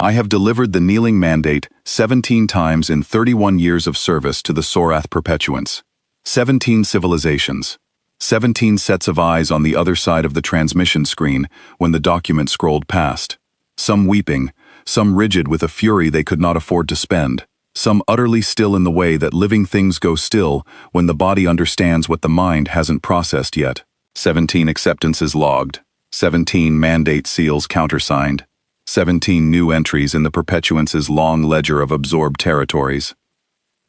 I have delivered the kneeling mandate 17 times in 31 years of service to the Sorath Perpetuance. 17 civilizations. 17 sets of eyes on the other side of the transmission screen when the document scrolled past. Some weeping, some rigid with a fury they could not afford to spend, some utterly still in the way that living things go still when the body understands what the mind hasn't processed yet. 17 acceptances logged. 17 mandate seals countersigned. 17 new entries in the Perpetuance's long ledger of absorbed territories.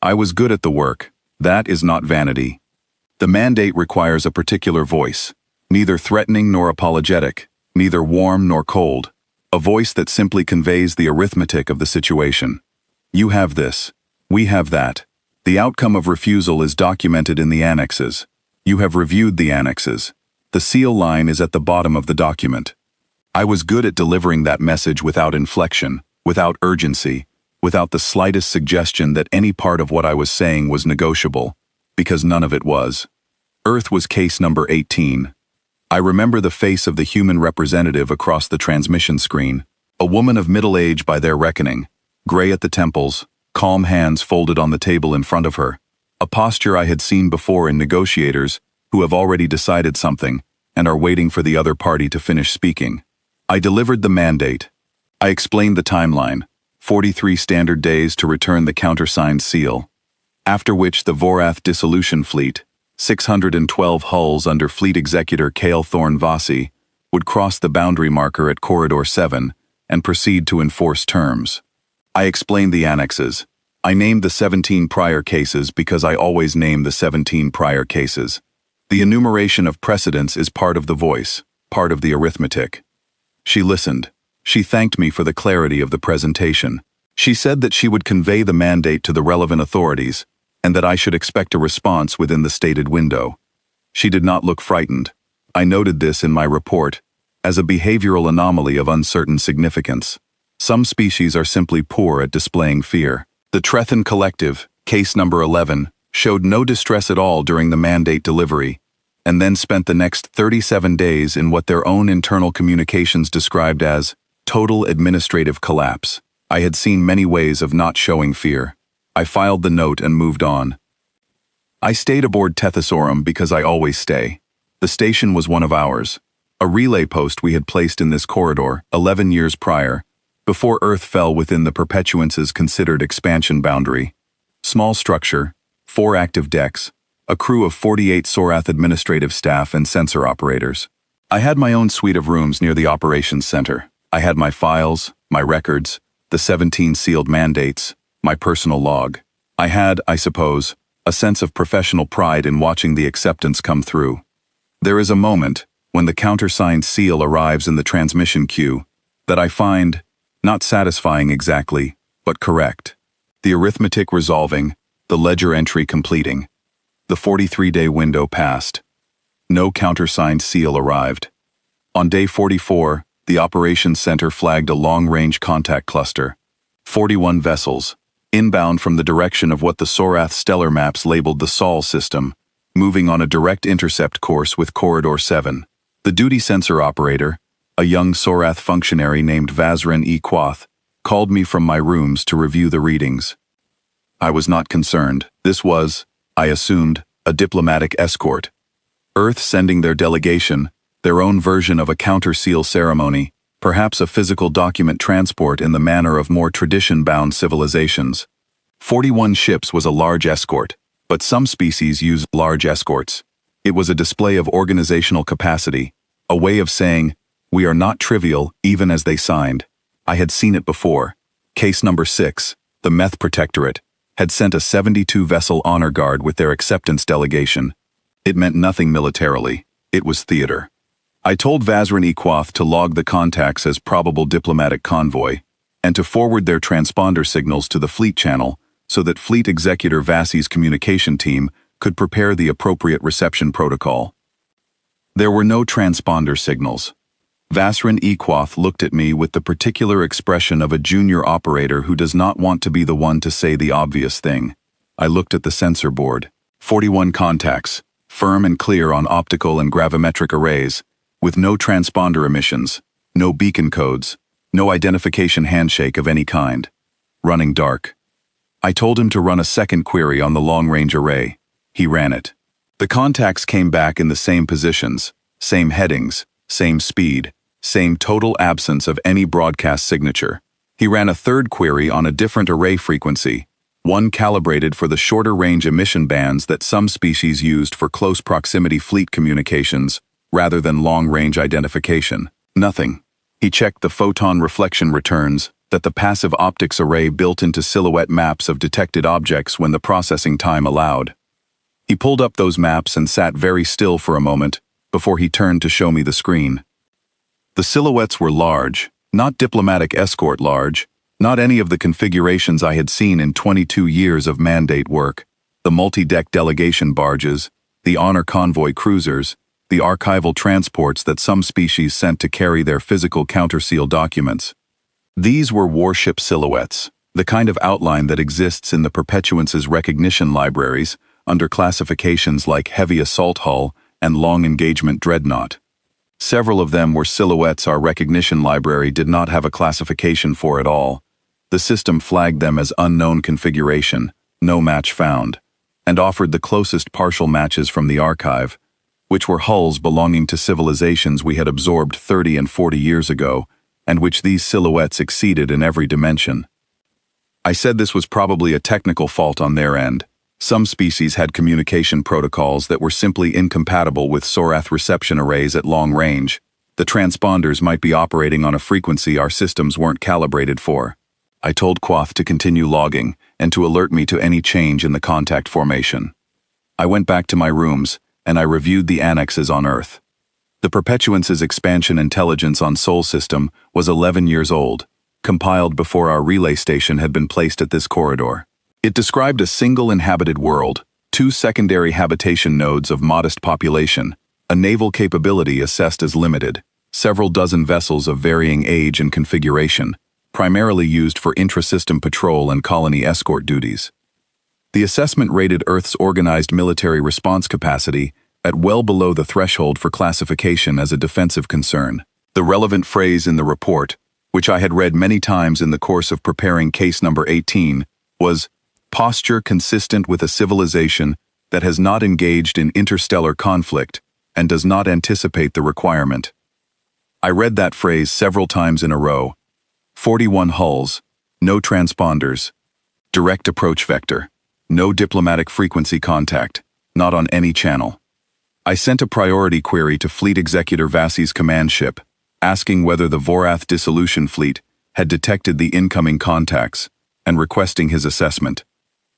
I was good at the work. That is not vanity. The mandate requires a particular voice, neither threatening nor apologetic, neither warm nor cold, a voice that simply conveys the arithmetic of the situation. You have this. We have that. The outcome of refusal is documented in the annexes. You have reviewed the annexes. The seal line is at the bottom of the document. I was good at delivering that message without inflection, without urgency, without the slightest suggestion that any part of what I was saying was negotiable, because none of it was. Earth was case number 18. I remember the face of the human representative across the transmission screen, a woman of middle age by their reckoning, gray at the temples, calm hands folded on the table in front of her, a posture I had seen before in negotiators who have already decided something and are waiting for the other party to finish speaking. I delivered the mandate. I explained the timeline, 43 standard days to return the countersigned seal, after which the Vorath dissolution fleet, 612 hulls under Fleet Executor Cale Thorn Vasi, would cross the boundary marker at Corridor 7 and proceed to enforce terms. I explained the annexes. I named the 17 prior cases because I always name the 17 prior cases. The enumeration of precedents is part of the voice, part of the arithmetic. She listened. She thanked me for the clarity of the presentation. She said that she would convey the mandate to the relevant authorities, and that I should expect a response within the stated window. She did not look frightened. I noted this in my report as a behavioral anomaly of uncertain significance. Some species are simply poor at displaying fear. The Trethan Collective, case number 11, showed no distress at all during the mandate delivery, and then spent the next 37 days in what their own internal communications described as total administrative collapse. I had seen many ways of not showing fear. I filed the note and moved on. I stayed aboard Tethysaurum because I always stay. The station was one of ours, a relay post we had placed in this corridor 11 years prior, before Earth fell within the Perpetuance's considered expansion boundary. Small structure, 4 active decks, a crew of 48 Sorath administrative staff and sensor operators. I had my own suite of rooms near the operations center. I had my files, my records, the 17 sealed mandates, my personal log. I had, I suppose, a sense of professional pride in watching the acceptance come through. There is a moment, when the countersigned seal arrives in the transmission queue, that I find not satisfying exactly, but correct. The arithmetic resolving, the ledger entry completing. The 43-day window passed. No countersigned seal arrived. On day 44, the operations center flagged a long-range contact cluster. 41 vessels, inbound from the direction of what the Sorath stellar maps labeled the Sol system, moving on a direct intercept course with Corridor 7. The duty sensor operator, a young Sorath functionary named Vazran E. Quoth, called me from my rooms to review the readings. I was not concerned. This was, I assumed, a diplomatic escort. Earth sending their delegation, their own version of a counter-seal ceremony, perhaps a physical document transport in the manner of more tradition-bound civilizations. 41 ships was a large escort, but some species use large escorts. It was a display of organizational capacity, a way of saying, we are not trivial even as they signed. I had seen it before. Case number 6, the Meth Protectorate, had sent a 72-vessel honor guard with their acceptance delegation. It meant nothing militarily. It was theater. I told Vazran E. Quoth to log the contacts as probable diplomatic convoy, and to forward their transponder signals to the fleet channel so that Fleet Executor Vasi's communication team could prepare the appropriate reception protocol. There were no transponder signals. Vazran E. Quoth looked at me with the particular expression of a junior operator who does not want to be the one to say the obvious thing. I looked at the sensor board. 41 contacts, firm and clear on optical and gravimetric arrays, with no transponder emissions, no beacon codes, No identification handshake of any kind. Running dark. I told him to run a second query on the long-range array. He ran it. The contacts came back in the same positions, same headings, same speed, same total absence of any broadcast signature. He ran a third query on a different array frequency, one calibrated for the shorter range emission bands that some species used for close proximity fleet communications, rather than long-range identification. Nothing. He checked the photon reflection returns that the passive optics array built into silhouette maps of detected objects when the processing time allowed. He pulled up those maps and sat very still for a moment before he turned to show me the screen. The silhouettes were large, not diplomatic escort large, not any of the configurations I had seen in 22 years of mandate work, the multi-deck delegation barges, the honor convoy cruisers, the archival transports that some species sent to carry their physical counterseal documents. These were warship silhouettes, the kind of outline that exists in the Perpetuance's recognition libraries under classifications like heavy assault hull and long engagement dreadnought. Several of them were silhouettes our recognition library did not have a classification for at all. The system flagged them as unknown configuration, no match found, and offered the closest partial matches from the archive, which were hulls belonging to civilizations we had absorbed 30 and 40 years ago, and which these silhouettes exceeded in every dimension. I said this was probably a technical fault on their end. Some species had communication protocols that were simply incompatible with Sorath reception arrays at long range. The transponders might be operating on a frequency our systems weren't calibrated for. I told Quoth to continue logging and to alert me to any change in the contact formation. I went back to my rooms, and I reviewed the annexes on Earth. The Perpetuance's expansion intelligence on Sol system was 11 years old, compiled before our relay station had been placed at this corridor. It described a single inhabited world, 2 secondary habitation nodes of modest population, a naval capability assessed as limited, several dozen vessels of varying age and configuration, primarily used for intra-system patrol and colony escort duties. The assessment rated Earth's organized military response capacity at well below the threshold for classification as a defensive concern. The relevant phrase in the report, which I had read many times in the course of preparing case number 18, was posture consistent with a civilization that has not engaged in interstellar conflict and does not anticipate the requirement. I read that phrase several times in a row. 41 hulls, no transponders, direct approach vector, no diplomatic frequency contact, not on any channel. I sent a priority query to Fleet Executor Vassi's command ship, asking whether the Vorath dissolution fleet had detected the incoming contacts and requesting his assessment.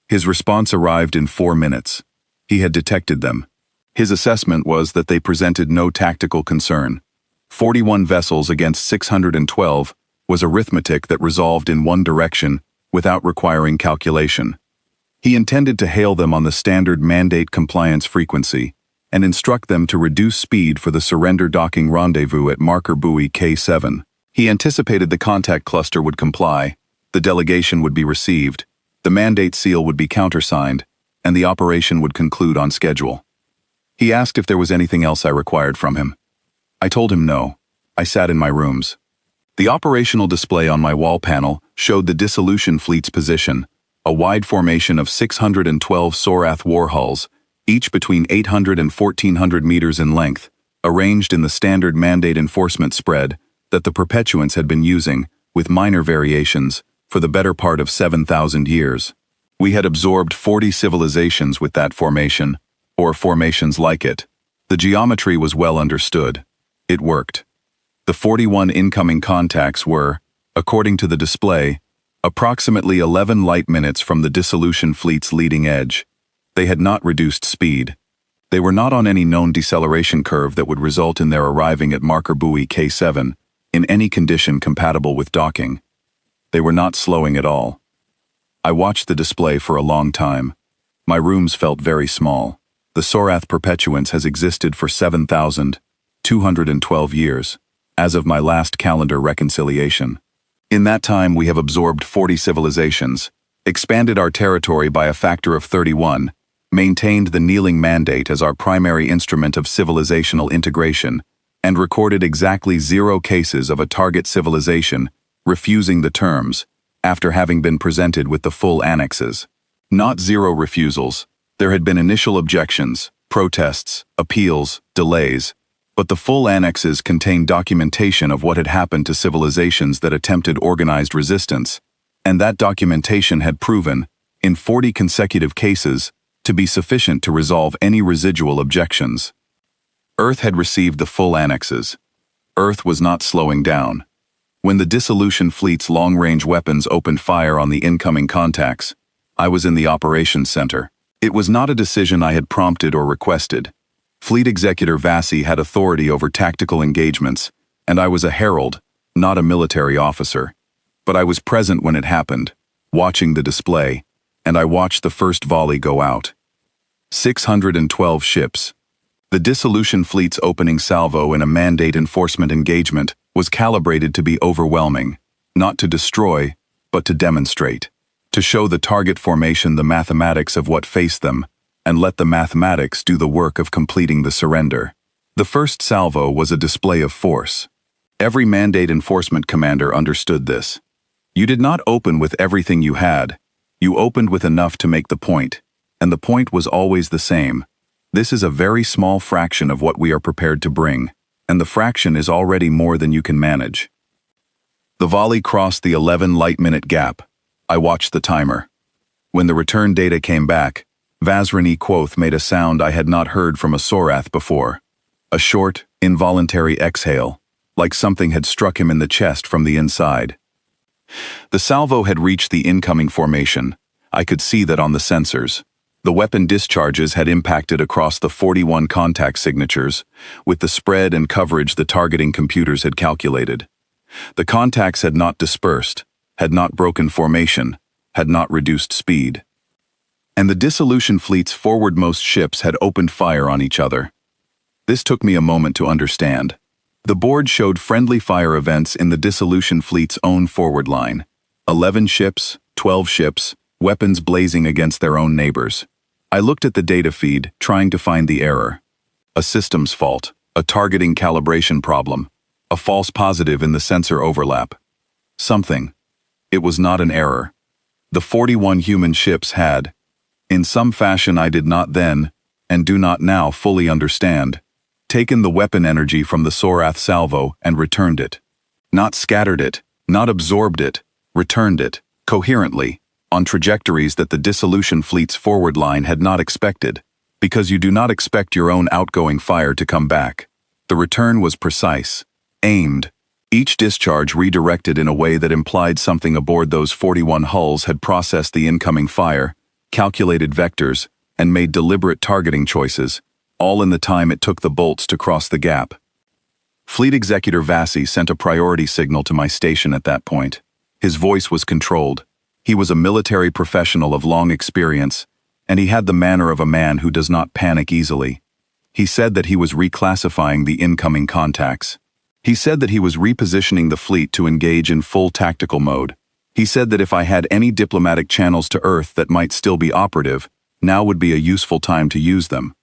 His response arrived in 4 minutes. He had detected them. His assessment was that they presented no tactical concern. 41 vessels against 612 was arithmetic that resolved in one direction without requiring calculation. He intended to hail them on the standard mandate compliance frequency and instruct them to reduce speed for the surrender docking rendezvous at marker buoy K7. He anticipated the contact cluster would comply, the delegation would be received, the mandate seal would be countersigned, and the operation would conclude on schedule. He asked if there was anything else I required from him. I told him no. I sat in my rooms. The operational display on my wall panel showed the dissolution fleet's position, a wide formation of 612 Sorath war hulls, each between 800 and 1400 meters in length, arranged in the standard mandate enforcement spread that the Perpetuance had been using, with minor variations, for the better part of 7,000 years. We had absorbed 40 civilizations with that formation, or formations like it. The geometry was well understood. It worked. The 41 incoming contacts were, according to the display, approximately 11 light minutes from the dissolution fleet's leading edge. They had not reduced speed. They were not on any known deceleration curve that would result in their arriving at marker buoy K7 in any condition compatible with docking. They were not slowing at all. I watched the display for a long time. My rooms felt very small. The Sorath Perpetuance has existed for 7,212 years, as of my last calendar reconciliation. In that time we have absorbed 40 civilizations, expanded our territory by a factor of 31, maintained the kneeling mandate as our primary instrument of civilizational integration, and recorded exactly 0 cases of a target civilization refusing the terms, after having been presented with the full annexes. Not zero refusals. There had been initial objections, protests, appeals, delays, but the full annexes contained documentation of what had happened to civilizations that attempted organized resistance, and that documentation had proven, in 40 consecutive cases, to be sufficient to resolve any residual objections. Earth had received the full annexes. Earth was not slowing down. When the dissolution fleet's long-range weapons opened fire on the incoming contacts, I was in the operations center. It was not a decision I had prompted or requested. Fleet Executor Vassi had authority over tactical engagements, and I was a herald, not a military officer. But I was present when it happened, watching the display, and I watched the first volley go out. 612 ships. The dissolution fleet's opening salvo in a mandate enforcement engagement was calibrated to be overwhelming, not to destroy, but to demonstrate, to show the target formation the mathematics of what faced them, and let the mathematics do the work of completing the surrender. The first salvo was a display of force. Every mandate enforcement commander understood this. You did not open with everything you had. You opened with enough to make the point, and the point was always the same. This is a very small fraction of what we are prepared to bring, and the fraction is already more than you can manage. The volley crossed the 11 light-minute gap. I watched the timer. When the return data came back, Vazrani Quoth made a sound I had not heard from a Sorath before. A short, involuntary exhale, like something had struck him in the chest from the inside. The salvo had reached the incoming formation. I could see that on the sensors. The weapon discharges had impacted across the 41 contact signatures, with the spread and coverage the targeting computers had calculated. The contacts had not dispersed, had not broken formation, had not reduced speed. And the dissolution fleet's forwardmost ships had opened fire on each other. This took me a moment to understand. The board showed friendly fire events in the dissolution fleet's own forward line. 11 ships, 12 ships, weapons blazing against their own neighbors. I looked at the data feed, trying to find the error. A systems fault, a targeting calibration problem, a false positive in the sensor overlap. Something. It was not an error. The 41 human ships had, in some fashion I did not then, and do not now fully understand, taken the weapon energy from the Sorath salvo and returned it. Not scattered it, not absorbed it, returned it, coherently, on trajectories that the dissolution fleet's forward line had not expected, because you do not expect your own outgoing fire to come back. The return was precise, aimed, each discharge redirected in a way that implied something aboard those 41 hulls had processed the incoming fire, calculated vectors, and made deliberate targeting choices, all in the time it took the bolts to cross the gap. Fleet Executor Vassi sent a priority signal to my station at that point. His voice was controlled. He was a military professional of long experience, and he had the manner of a man who does not panic easily. He said that he was reclassifying the incoming contacts. He said that he was repositioning the fleet to engage in full tactical mode. He said that if I had any diplomatic channels to Earth that might still be operative, now would be a useful time to use them.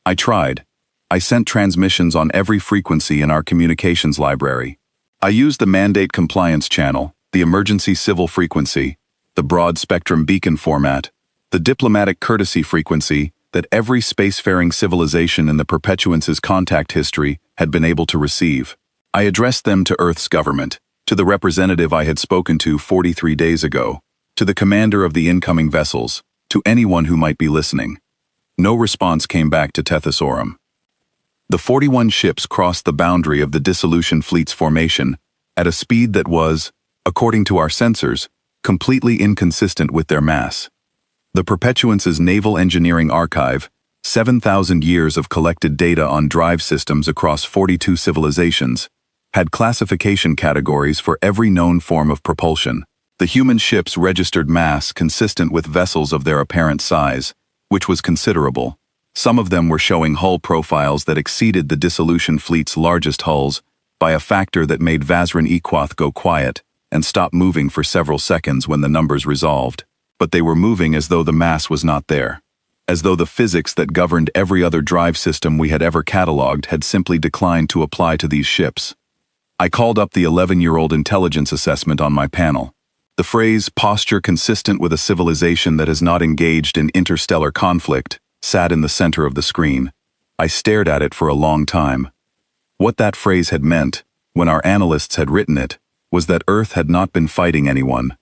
I tried. I sent transmissions on every frequency in our communications library. I used the mandate compliance channel, the emergency civil frequency, the broad spectrum beacon format, the diplomatic courtesy frequency that every spacefaring civilization in the Perpetuance's contact history had been able to receive. I addressed them to Earth's government, to the representative I had spoken to 43 days ago, to the commander of the incoming vessels, to anyone who might be listening. No response came back to Tethysaurum. The 41 ships crossed the boundary of the dissolution fleet's formation at a speed that was, according to our sensors, completely inconsistent with their mass. The Perpetuance's naval engineering archive, 7,000 years of collected data on drive systems across 42 civilizations, had classification categories for every known form of propulsion. The human ships registered mass consistent with vessels of their apparent size, which was considerable. Some of them were showing hull profiles that exceeded the dissolution fleet's largest hulls by a factor that made Vazran Equath go quiet and stop moving for several seconds when the numbers resolved. But they were moving as though the mass was not there, as though the physics that governed every other drive system we had ever catalogued had simply declined to apply to these ships. I called up the 11-year-old intelligence assessment on my panel. The phrase, posture consistent with a civilization that has not engaged in interstellar conflict, sat in the center of the screen. I stared at it for a long time. What that phrase had meant, when our analysts had written it, was that Earth had not been fighting anyone.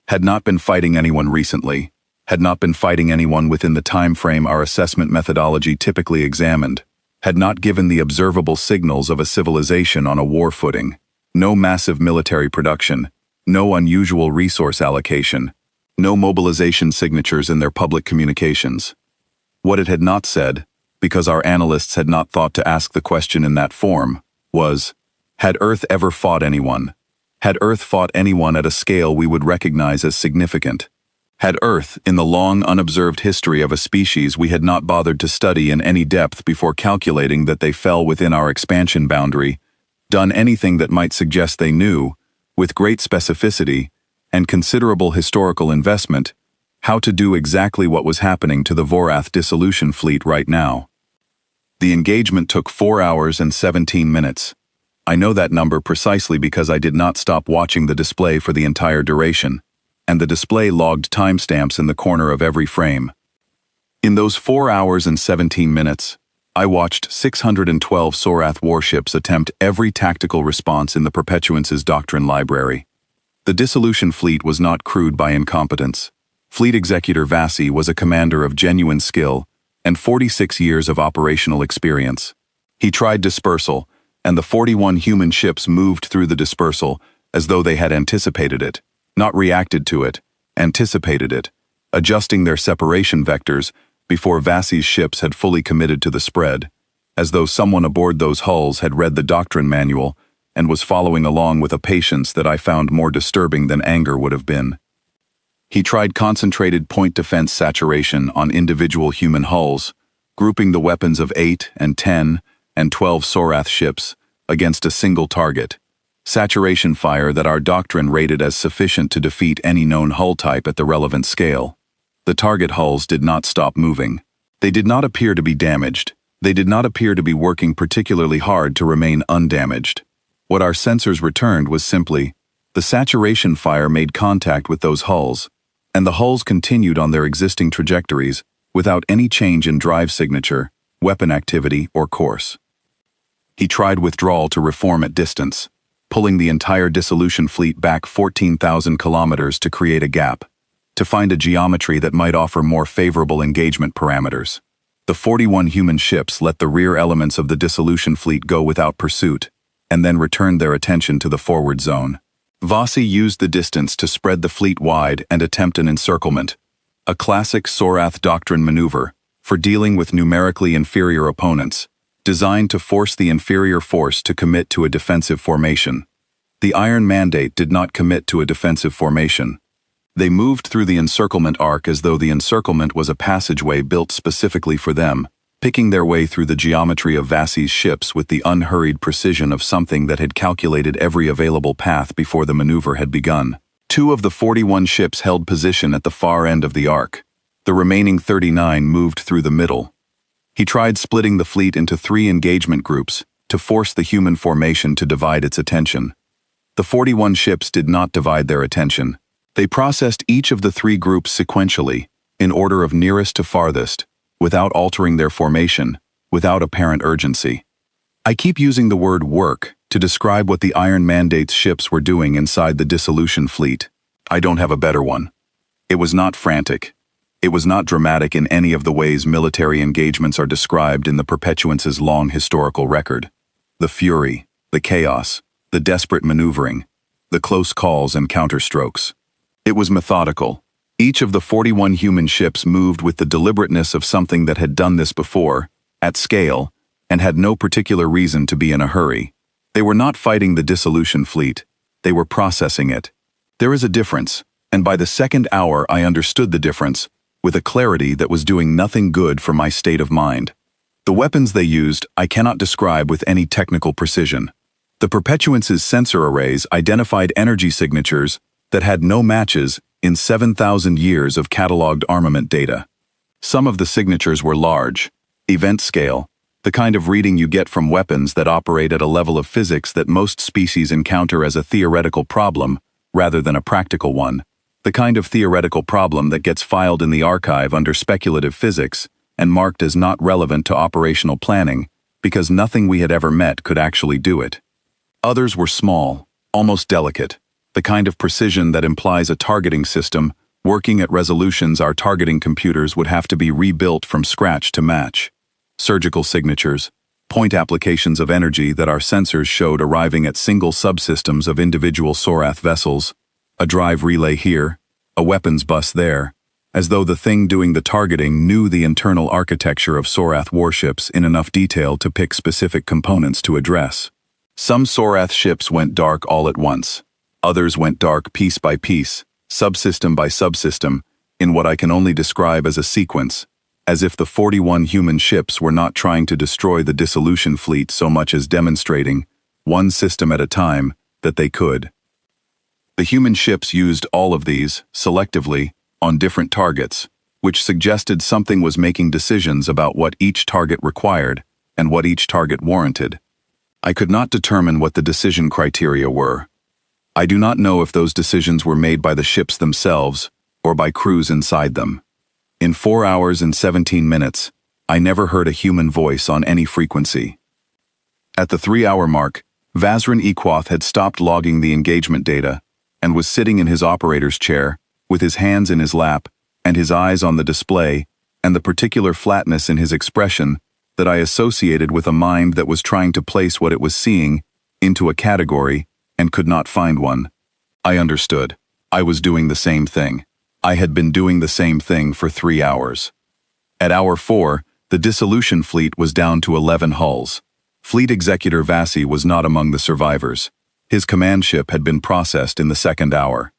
Had not been fighting anyone recently. Had not been fighting anyone within the time frame our assessment methodology typically examined. Had not given the observable signals of a civilization on a war footing. No massive military production. No unusual resource allocation. No mobilization signatures in their public communications. What it had not said, because our analysts had not thought to ask the question in that form, was, had Earth ever fought anyone? Had Earth fought anyone at a scale we would recognize as significant? Had Earth, in the long unobserved history of a species we had not bothered to study in any depth before calculating that they fell within our expansion boundary, done anything that might suggest they knew, with great specificity and considerable historical investment, how to do exactly what was happening to the Vorath dissolution fleet right now? The engagement took 4 hours and 17 minutes. I know that number precisely because I did not stop watching the display for the entire duration, and the display logged timestamps in the corner of every frame. In those 4 hours and 17 minutes, I watched 612 Sorath warships attempt every tactical response in the Perpetuance's doctrine library. The dissolution fleet was not crewed by incompetence. Fleet Executor Vassi was a commander of genuine skill and 46 years of operational experience. He tried dispersal, and the 41 human ships moved through the dispersal as though they had anticipated it, not reacted to it, anticipated it, adjusting their separation vectors before Vassi's ships had fully committed to the spread, as though someone aboard those hulls had read the doctrine manual and was following along with a patience that I found more disturbing than anger would have been. He tried concentrated point defense saturation on individual human hulls, grouping the weapons of 8 and 10 and 12 Sorath ships against a single target, saturation fire that our doctrine rated as sufficient to defeat any known hull type at the relevant scale. The target hulls did not stop moving. They did not appear to be damaged. They did not appear to be working particularly hard to remain undamaged. What our sensors returned was simply, the saturation fire made contact with those hulls, and the hulls continued on their existing trajectories without any change in drive signature, weapon activity, or course. He tried withdrawal to reform at distance, pulling the entire dissolution fleet back 14,000 kilometers to create a gap, to find a geometry that might offer more favorable engagement parameters. The 41 human ships let the rear elements of the dissolution fleet go without pursuit, and then returned their attention to the forward zone. Vassi used the distance to spread the fleet wide and attempt an encirclement, a classic Sorath doctrine maneuver for dealing with numerically inferior opponents, designed to force the inferior force to commit to a defensive formation. The Iron Mandate did not commit to a defensive formation. They moved through the encirclement arc as though the encirclement was a passageway built specifically for them, picking their way through the geometry of Vassi's ships with the unhurried precision of something that had calculated every available path before the maneuver had begun. 2 of the 41 ships held position at the far end of the arc. The remaining 39 moved through the middle. He tried splitting the fleet into 3 engagement groups to force the human formation to divide its attention. The 41 ships did not divide their attention. They processed each of the 3 groups sequentially, in order of nearest to farthest, without altering their formation, without apparent urgency. I keep using the word work to describe what the Iron Mandate's ships were doing inside the dissolution fleet. I don't have a better one. It was not frantic. It was not dramatic in any of the ways military engagements are described in the Perpetuance's long historical record. The fury, the chaos, the desperate maneuvering, the close calls and counterstrokes. It was methodical. Each of the 41 human ships moved with the deliberateness of something that had done this before, at scale, and had no particular reason to be in a hurry. They were not fighting the dissolution fleet. They were processing it. There is a difference, and by the second hour I understood the difference, with a clarity that was doing nothing good for my state of mind. The weapons they used I cannot describe with any technical precision. The Perpetuance's sensor arrays identified energy signatures that had no matches in 7,000 years of cataloged armament data. Some of the signatures were large, event scale, The kind of reading you get from weapons that operate at a level of physics that most species encounter as a theoretical problem, rather than a practical one. The kind of theoretical problem that gets filed in the archive under speculative physics and marked as not relevant to operational planning, because nothing we had ever met could actually do it. Others were small, almost delicate, the kind of precision that implies a targeting system working at resolutions our targeting computers would have to be rebuilt from scratch to match. Surgical signatures, point applications of energy that our sensors showed arriving at single subsystems of individual Sorath vessels, a drive relay here, a weapons bus there, as though the thing doing the targeting knew the internal architecture of Sorath warships in enough detail to pick specific components to address. Some Sorath ships went dark all at once. Others went dark piece by piece, subsystem by subsystem, in what I can only describe as a sequence, as if the 41 human ships were not trying to destroy the dissolution fleet so much as demonstrating, one system at a time, that they could. The human ships used all of these, selectively, on different targets, which suggested something was making decisions about what each target required and what each target warranted. I could not determine what the decision criteria were. I do not know if those decisions were made by the ships themselves or by crews inside them. In 4 hours and 17 minutes, I never heard a human voice on any frequency. At the 3-hour mark, Vazrin Equoth had stopped logging the engagement data and was sitting in his operator's chair, with his hands in his lap and his eyes on the display and the particular flatness in his expression that I associated with a mind that was trying to place what it was seeing into a category and could not find one. I understood. I was doing the same thing. I had been doing the same thing for 3 hours. At hour 4, the dissolution fleet was down to 11 hulls. Fleet Executor Vassi was not among the survivors. His command ship had been processed in the 2nd hour.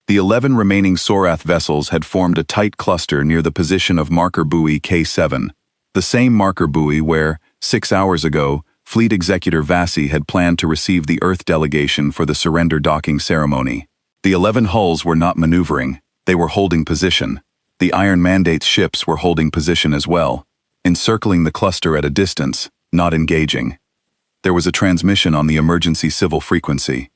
The 11 remaining Sorath vessels had formed a tight cluster near the position of marker buoy K7, the same marker buoy where, 6 hours ago, Fleet Executor Vassi had planned to receive the Earth delegation for the surrender docking ceremony. The 11 hulls were not maneuvering. They were holding position. The Iron Mandate's ships were holding position as well, encircling the cluster at a distance, not engaging. There was a transmission on the emergency civil frequency.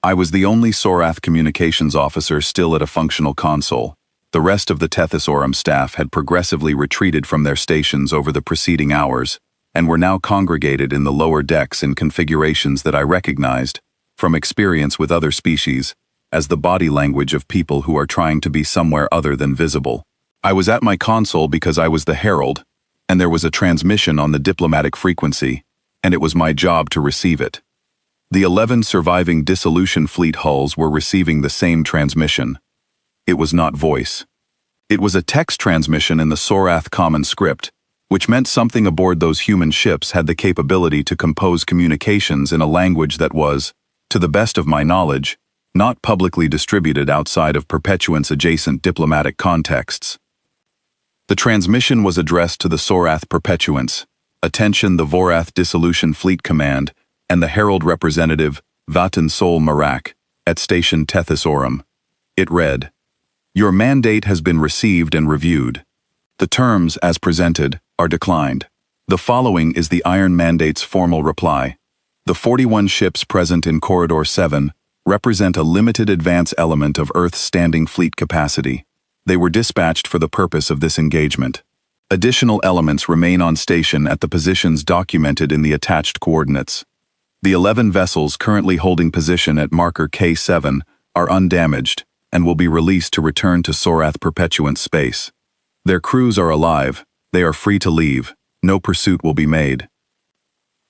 I was the only Sorath communications officer still at a functional console. The rest of the Tethys staff had progressively retreated from their stations over the preceding hours, and were now congregated in the lower decks in configurations that I recognized, from experience with other species, as the body language of people who are trying to be somewhere other than visible. I was at my console because I was the herald, and there was a transmission on the diplomatic frequency, and it was my job to receive it. The 11 surviving dissolution fleet hulls were receiving the same transmission. It was not voice. It was a text transmission in the Sorath common script, which meant something aboard those human ships had the capability to compose communications in a language that was, to the best of my knowledge, not publicly distributed outside of Perpetuance adjacent diplomatic contexts. The transmission was addressed to the Sorath Perpetuance, attention the Vorath Dissolution Fleet Command, and the Herald representative, Vatan Sol Marak, at Station Tethys. It read, "Your mandate has been received and reviewed. The terms, as presented, are declined. The following is the Iron Mandate's formal reply. The 41 ships present in Corridor 7 represent a limited advance element of Earth's standing fleet capacity. They were dispatched for the purpose of this engagement. Additional elements remain on station at the positions documented in the attached coordinates. The 11 vessels currently holding position at marker K7 are undamaged and will be released to return to Sorath Perpetuance space. Their crews are alive, they are free to leave, no pursuit will be made.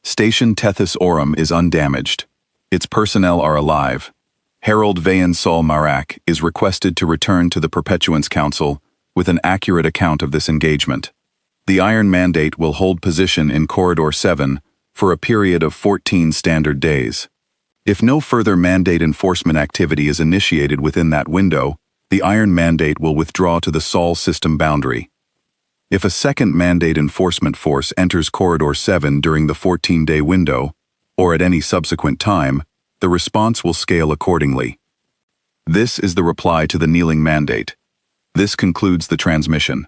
Station Tethys is undamaged. Its personnel are alive. Herald Vayan Sol Marak is requested to return to the Perpetuance Council with an accurate account of this engagement. The Iron Mandate will hold position in Corridor 7 for a period of 14 standard days. If no further mandate enforcement activity is initiated within that window, the Iron Mandate will withdraw to the Sol system boundary. If a second mandate enforcement force enters Corridor 7 during the 14-day window, or at any subsequent time, the response will scale accordingly. This is the reply to the kneeling mandate. This concludes the transmission.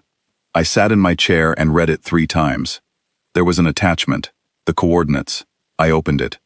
I sat in my chair and read it 3 times. There was an attachment, the coordinates. I opened it.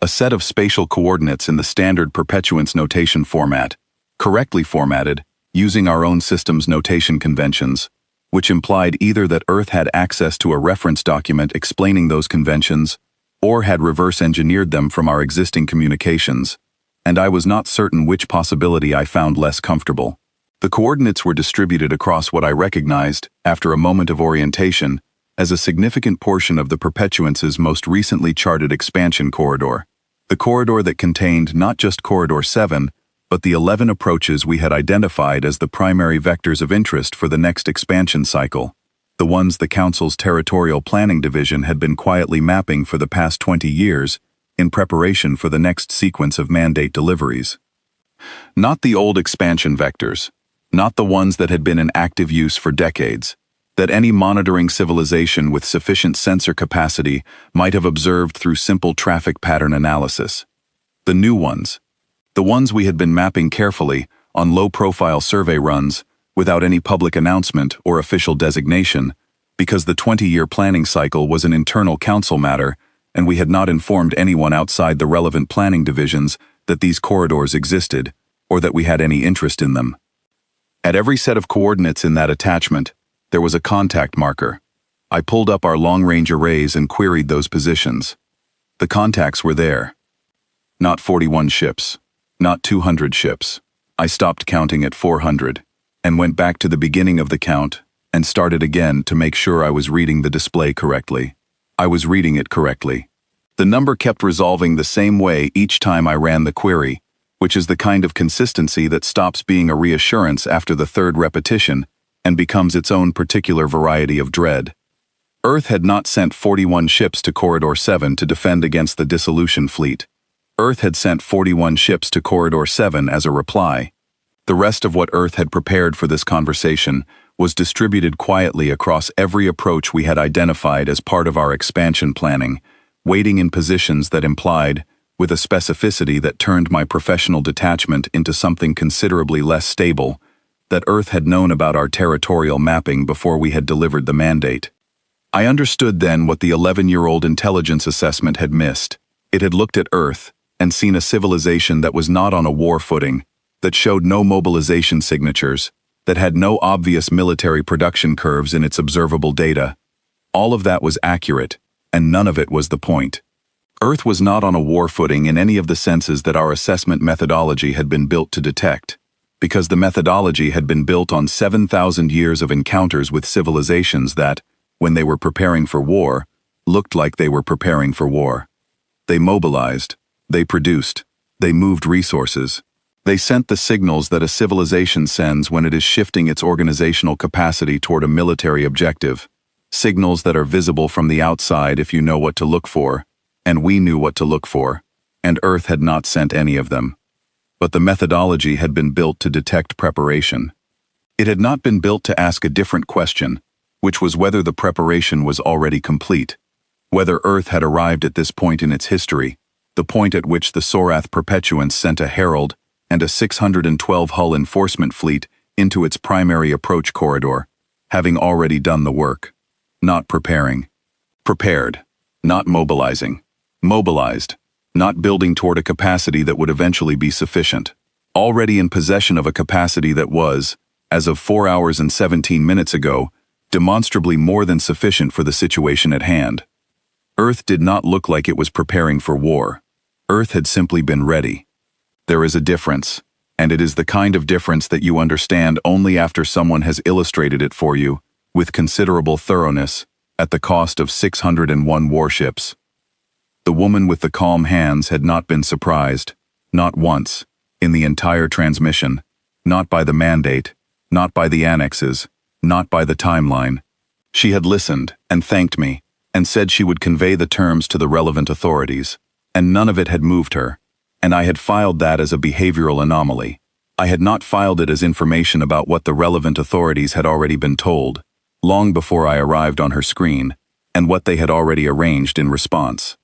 A set of spatial coordinates in the standard Perpetuance notation format, correctly formatted, using our own system's notation conventions, which implied either that Earth had access to a reference document explaining those conventions, or had reverse-engineered them from our existing communications, and I was not certain which possibility I found less comfortable. The coordinates were distributed across what I recognized, after a moment of orientation, as a significant portion of the Perpetuance's most recently charted expansion corridor, the corridor that contained not just Corridor 7, but the 11 approaches we had identified as the primary vectors of interest for the next expansion cycle, the ones the Council's Territorial Planning Division had been quietly mapping for the past 20 years in preparation for the next sequence of mandate deliveries. Not the old expansion vectors, not the ones that had been in active use for decades, that any monitoring civilization with sufficient sensor capacity might have observed through simple traffic pattern analysis. The new ones. The ones we had been mapping carefully on low-profile survey runs without any public announcement or official designation, because the 20-year planning cycle was an internal council matter and we had not informed anyone outside the relevant planning divisions that these corridors existed or that we had any interest in them. At every set of coordinates in that attachment, there was a contact marker. I pulled up our long-range arrays and queried those positions. The contacts were there. Not 41 ships. Not 200 ships. I stopped counting at 400, and went back to the beginning of the count, and started again to make sure I was reading the display correctly. I was reading it correctly. The number kept resolving the same way each time I ran the query, which is the kind of consistency that stops being a reassurance after the third repetition and becomes its own particular variety of dread. Earth had not sent 41 ships to Corridor 7 to defend against the dissolution fleet. Earth had sent 41 ships to Corridor 7 as a reply. The rest of what Earth had prepared for this conversation was distributed quietly across every approach we had identified as part of our expansion planning, waiting in positions that implied, with a specificity that turned my professional detachment into something considerably less stable, that Earth had known about our territorial mapping before we had delivered the mandate. I understood then what the 11-year-old intelligence assessment had missed. It had looked at Earth and seen a civilization that was not on a war footing, that showed no mobilization signatures, that had no obvious military production curves in its observable data. All of that was accurate, and none of it was the point. Earth was not on a war footing in any of the senses that our assessment methodology had been built to detect, because the methodology had been built on 7,000 years of encounters with civilizations that, when they were preparing for war, looked like they were preparing for war. They mobilized, they produced, they moved resources. They sent the signals that a civilization sends when it is shifting its organizational capacity toward a military objective, signals that are visible from the outside if you know what to look for, and we knew what to look for, and Earth had not sent any of them. But the methodology had been built to detect preparation. It had not been built to ask a different question, which was whether the preparation was already complete, whether Earth had arrived at this point in its history, the point at which the Sorath Perpetuance sent a herald and a 612 hull enforcement fleet into its primary approach corridor, having already done the work. Not preparing. Prepared. Not mobilizing. Mobilized. Not building toward a capacity that would eventually be sufficient. Already in possession of a capacity that was, as of 4 hours and 17 minutes ago, demonstrably more than sufficient for the situation at hand. Earth did not look like it was preparing for war. Earth had simply been ready. There is a difference, and it is the kind of difference that you understand only after someone has illustrated it for you, with considerable thoroughness, at the cost of 601 warships. The woman with the calm hands had not been surprised, not once, in the entire transmission, not by the mandate, not by the annexes, not by the timeline. She had listened and thanked me, and said she would convey the terms to the relevant authorities, and none of it had moved her, and I had filed that as a behavioral anomaly. I had not filed it as information about what the relevant authorities had already been told, long before I arrived on her screen, and what they had already arranged in response.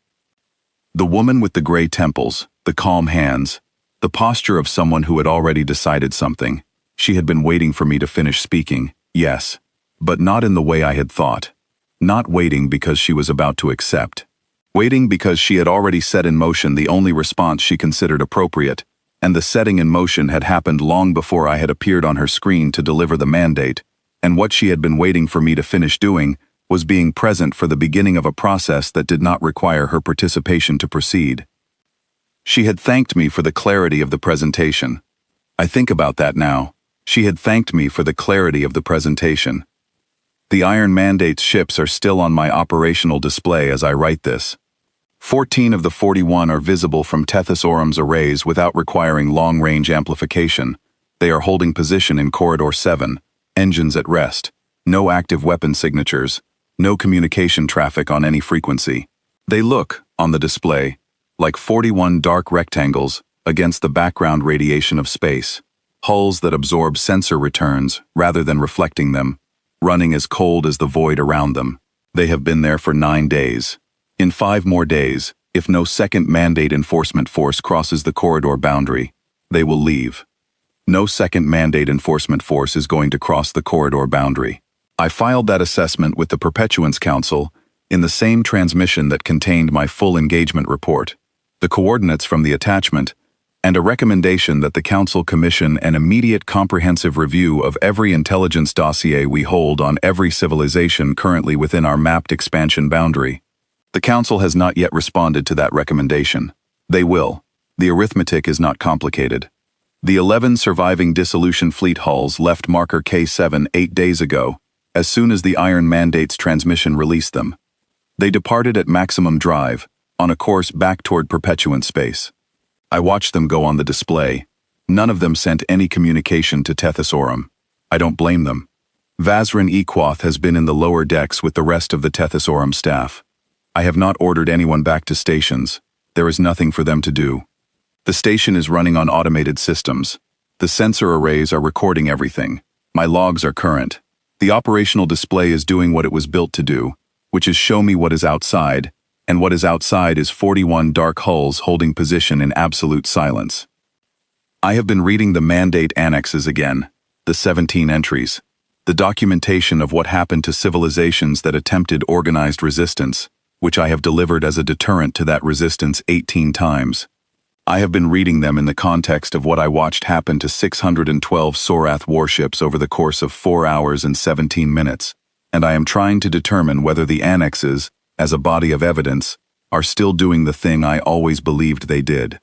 The woman with the gray temples, the calm hands, the posture of someone who had already decided something. She had been waiting for me to finish speaking, yes, but not in the way I had thought. not waiting because she was about to accept. Waiting because she had already set in motion the only response she considered appropriate, and the setting in motion had happened long before I had appeared on her screen to deliver the mandate, and what she had been waiting for me to finish doing was being present for the beginning of a process that did not require her participation to proceed. She had thanked me for the clarity of the presentation. I think about that now. She had thanked me for the clarity of the presentation. The Iron Mandate's ships are still on my operational display as I write this. 14 of the 41 are visible from Tethys Orum's arrays without requiring long-range amplification. They are holding position in Corridor 7, engines at rest, no active weapon signatures, no communication traffic on any frequency. They look, on the display, like 41 dark rectangles against the background radiation of space, hulls that absorb sensor returns rather than reflecting them, running as cold as the void around them. They have been there for 9 days. In 5 more days, if no second mandate enforcement force crosses the corridor boundary, they will leave. No second mandate enforcement force is going to cross the corridor boundary. I filed that assessment with the Perpetuance Council in the same transmission that contained my full engagement report, the coordinates from the attachment, and a recommendation that the Council commission an immediate comprehensive review of every intelligence dossier we hold on every civilization currently within our mapped expansion boundary. The Council has not yet responded to that recommendation. They will. The arithmetic is not complicated. The 11 surviving dissolution fleet hulls left marker K7 8 days ago, as soon as the Iron Mandate's transmission released them. They departed at maximum drive, on a course back toward Perpetuance space. I watched them go on the display. None of them sent any communication to Tethys Orum. I don't blame them. Vazrin Equoth has been in the lower decks with the rest of the Tethys Orum staff. I have not ordered anyone back to stations. There is nothing for them to do. The station is running on automated systems. The sensor arrays are recording everything. My logs are current. The operational display is doing what it was built to do, which is show me what is outside, and what is outside is 41 dark hulls holding position in absolute silence. I have been reading the mandate annexes again, the 17 entries, the documentation of what happened to civilizations that attempted organized resistance, which I have delivered as a deterrent to that resistance 18 times. I have been reading them in the context of what I watched happen to 612 Sorath warships over the course of 4 hours and 17 minutes, and I am trying to determine whether the annexes, as a body of evidence, are still doing the thing I always believed they did.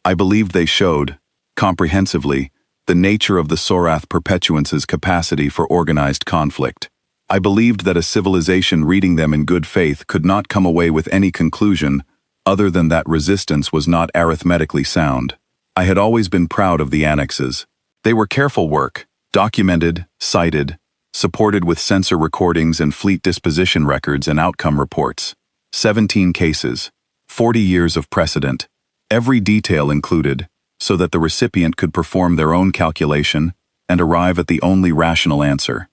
I believed they showed, comprehensively, the nature of the Sorath Perpetuance's capacity for organized conflict. I believed that a civilization reading them in good faith could not come away with any conclusion other than that resistance was not arithmetically sound. I had always been proud of the annexes. They were careful work, documented, cited, supported with sensor recordings and fleet disposition records and outcome reports. 17 cases, 40 years of precedent, every detail included, so that the recipient could perform their own calculation and arrive at the only rational answer.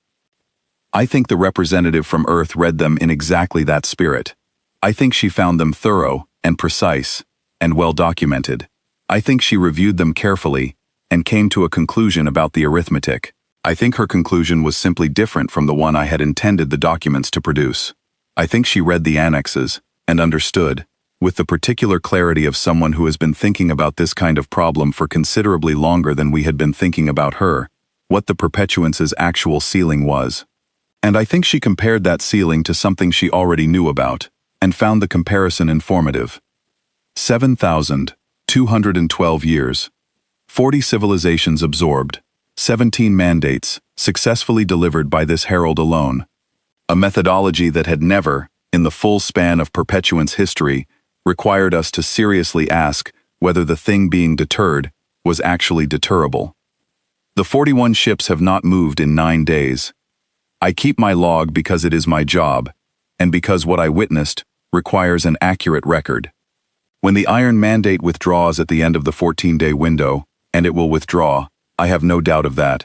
I think the representative from Earth read them in exactly that spirit. I think she found them thorough and precise and well documented. I think she reviewed them carefully and came to a conclusion about the arithmetic. I think her conclusion was simply different from the one I had intended the documents to produce. I think she read the annexes and understood, with the particular clarity of someone who has been thinking about this kind of problem for considerably longer than we had been thinking about her, what the Perpetuance's actual ceiling was. And I think she compared that ceiling to something she already knew about, and found the comparison informative. 7,212 years, 40 civilizations absorbed, 17 mandates successfully delivered by this herald alone. A methodology that had never, in the full span of Perpetuance history, required us to seriously ask whether the thing being deterred was actually deterrable. The 41 ships have not moved in 9 days. I keep my log because it is my job, and because what I witnessed requires an accurate record. When the Iron Mandate withdraws at the end of the 14-day window, and it will withdraw, I have no doubt of that.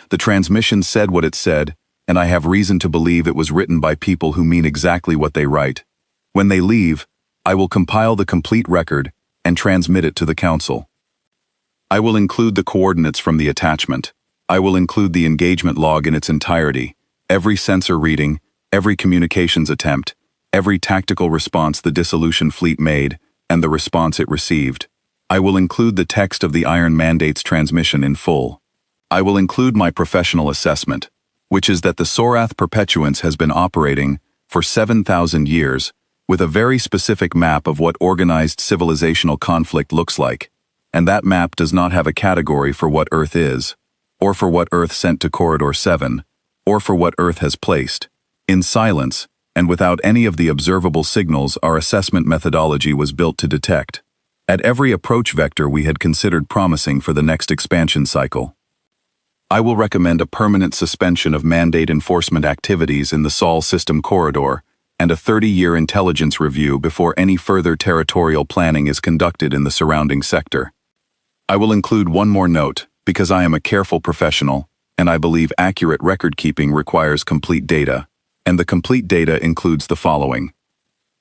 The transmission said what it said, and I have reason to believe it was written by people who mean exactly what they write. When they leave, I will compile the complete record and transmit it to the Council. I will include the coordinates from the attachment. I will include the engagement log in its entirety, every sensor reading, every communications attempt, every tactical response the dissolution fleet made, and the response it received. I will include the text of the Iron Mandate's transmission in full. I will include my professional assessment, which is that the Sorath Perpetuance has been operating for 7,000 years with a very specific map of what organized civilizational conflict looks like, and that map does not have a category for what Earth is, or for what Earth sent to Corridor 7, or for what Earth has placed. In silence, and without any of the observable signals our assessment methodology was built to detect. At every approach vector we had considered promising for the next expansion cycle. I will recommend a permanent suspension of mandate enforcement activities in the Sol system corridor and a 30-year intelligence review before any further territorial planning is conducted in the surrounding sector. I will include one more note, because I am a careful professional, and I believe accurate record-keeping requires complete data, and the complete data includes the following.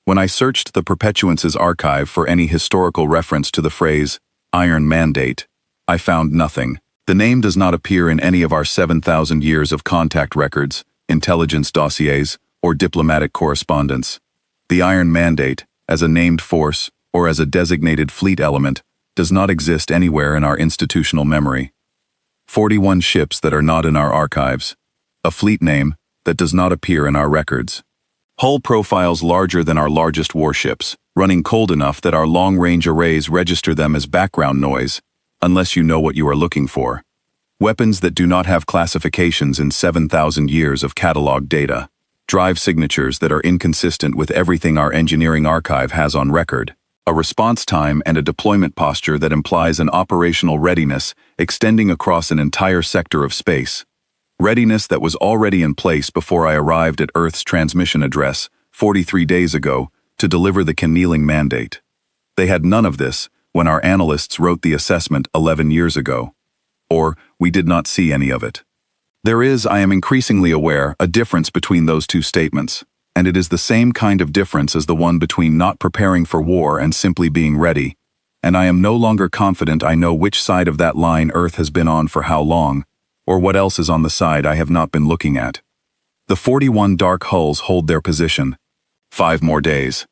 When I searched the Perpetuance's archive for any historical reference to the phrase, Iron Mandate, I found nothing. The name does not appear in any of our 7,000 years of contact records, intelligence dossiers, or diplomatic correspondence. The Iron Mandate, as a named force, or as a designated fleet element, does not exist anywhere in our institutional memory. 41 ships that are not in our archives. A fleet name that does not appear in our records. Hull profiles larger than our largest warships, running cold enough that our long-range arrays register them as background noise, unless you know what you are looking for. Weapons that do not have classifications in 7,000 years of catalog data. Drive signatures that are inconsistent with everything our engineering archive has on record. A response time and a deployment posture that implies an operational readiness extending across an entire sector of space. Readiness that was already in place before I arrived at Earth's transmission address 43 days ago to deliver the Kenealing Mandate. They had none of this when our analysts wrote the assessment 11 years ago. Or, we did not see any of it. There is, I am increasingly aware, a difference between those two statements, and it is the same kind of difference as the one between not preparing for war and simply being ready, and I am no longer confident I know which side of that line Earth has been on for how long, or what else is on the side I have not been looking at. The 41 dark hulls hold their position. 5 more days.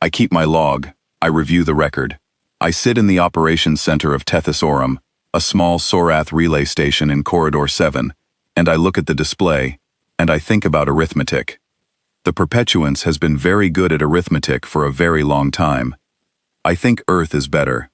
I keep my log, I review the record. I sit in the operations center of Tethysorum, a small Sorath relay station in Corridor 7, and I look at the display, and I think about arithmetic. The Perpetuance has been very good at arithmetic for a very long time. I think Earth is better.